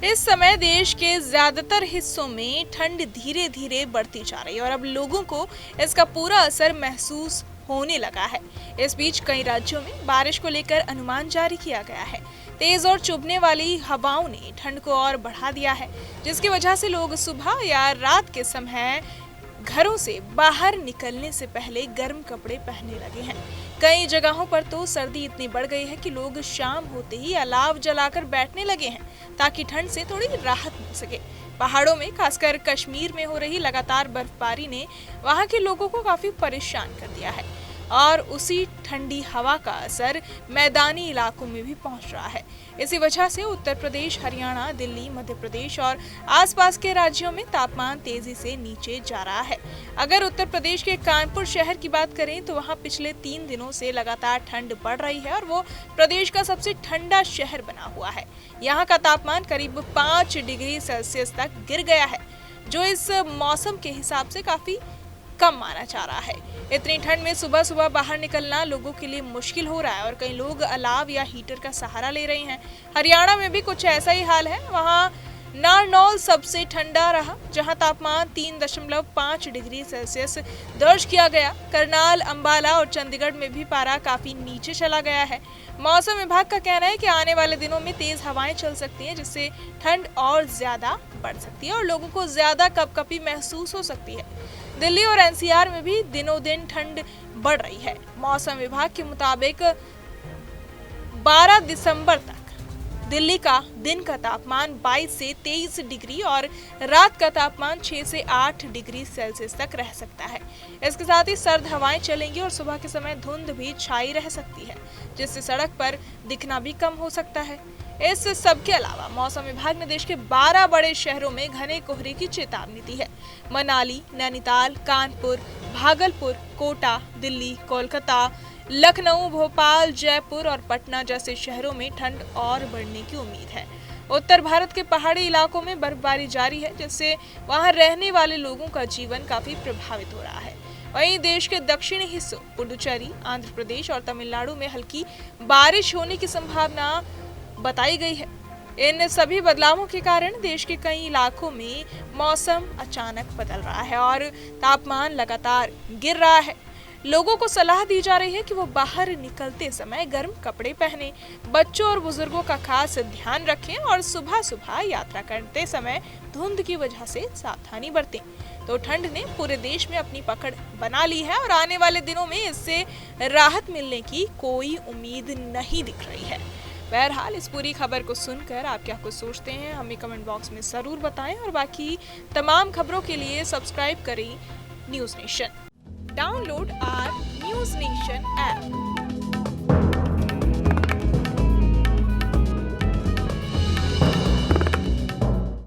इस समय देश के ज्यादातर हिस्सों में ठंड धीरे धीरे बढ़ती जा रही है और अब लोगों को इसका पूरा असर महसूस होने लगा है। इस बीच कई राज्यों में बारिश को लेकर अनुमान जारी किया गया है। तेज और चुभने वाली हवाओं ने ठंड को और बढ़ा दिया है, जिसकी वजह से लोग सुबह या रात के समय घरों से बाहर निकलने से पहले गर्म कपड़े पहनने लगे हैं। कई जगहों पर तो सर्दी इतनी बढ़ गई है कि लोग शाम होते ही अलाव जलाकर बैठने लगे हैं ताकि ठंड से थोड़ी राहत मिल सके। पहाड़ों में, खासकर कश्मीर में हो रही लगातार बर्फबारी ने वहां के लोगों को काफी परेशान कर दिया है और उसी ठंडी हवा का असर मैदानी इलाकों में भी पहुंच रहा है। इसी वजह से उत्तर प्रदेश, हरियाणा, दिल्ली, मध्य प्रदेश और आसपास के राज्यों में तापमान तेजी से नीचे जा रहा है। अगर उत्तर प्रदेश के कानपुर शहर की बात करें तो वहां पिछले 3 दिनों से लगातार ठंड बढ़ रही है और वो प्रदेश का सबसे ठंडा शहर बना हुआ है। यहाँ का तापमान करीब 5 डिग्री सेल्सियस तक गिर गया है, जो इस मौसम के हिसाब से काफी कम माना जा रहा है। इतनी ठंड में सुबह सुबह बाहर निकलना लोगों के लिए मुश्किल हो रहा है और कई लोग अलाव या हीटर का सहारा ले रहे हैं। हरियाणा में भी कुछ ऐसा ही हाल है। वहां नारनौल सबसे ठंडा रहा, जहां तापमान 3.5 डिग्री सेल्सियस दर्ज किया गया। करनाल, अंबाला और चंडीगढ़ में भी पारा काफी नीचे चला गया है। मौसम विभाग का कहना है कि आने वाले दिनों में तेज हवाएं चल सकती हैं, जिससे ठंड और ज्यादा बढ़ सकती है और लोगों को ज्यादा कपकपी महसूस हो सकती है। दिल्ली और एनसीआर में भी दिनों दिन ठंड बढ़ रही है। मौसम विभाग के मुताबिक 12 दिसंबर तक दिल्ली का दिन का तापमान 22 से 23 डिग्री और रात का तापमान 6 से 8 डिग्री सेल्सियस तक रह सकता है। इसके साथ ही सर्द हवाएं चलेंगी और सुबह के समय धुंध भी छाई रह सकती है, जिससे सड़क पर दिखना भी कम हो सकता है। इस सब के अलावा मौसम विभाग ने देश के 12 बड़े शहरों में घने कोहरे की चेतावनी दी है। मनाली, नैनीताल, कानपुर, भागलपुर, कोटा, दिल्ली, कोलकाता, लखनऊ, भोपाल, जयपुर और पटना जैसे शहरों में ठंड और बढ़ने की उम्मीद है। उत्तर भारत के पहाड़ी इलाकों में बर्फबारी जारी है, जिससे वहां रहने वाले लोगों का जीवन काफी प्रभावित हो रहा है। वहीं देश के दक्षिणी हिस्सों पुडुचेरी, आंध्र प्रदेश और तमिलनाडु में हल्की बारिश होने की संभावना बताई गई है। इन सभी बदलावों के कारण देश के कई इलाकों में मौसम अचानक बदल रहा है और तापमान लगातार गिर रहा है। लोगों को सलाह दी जा रही है कि वो बाहर निकलते समय गर्म कपड़े पहने, बच्चों और बुजुर्गों का खास ध्यान रखें और सुबह सुबह यात्रा करते समय धुंध की वजह से सावधानी बरतें। तो ठंड ने पूरे देश में अपनी पकड़ बना ली है और आने वाले दिनों में इससे राहत मिलने की कोई उम्मीद नहीं दिख रही है। बहरहाल इस पूरी खबर को सुनकर आप क्या कुछ सोचते हैं, हमें कमेंट बॉक्स में ज़रूर बताएं और बाकी तमाम खबरों के लिए सब्सक्राइब करें News Nation. Download our News Nation app.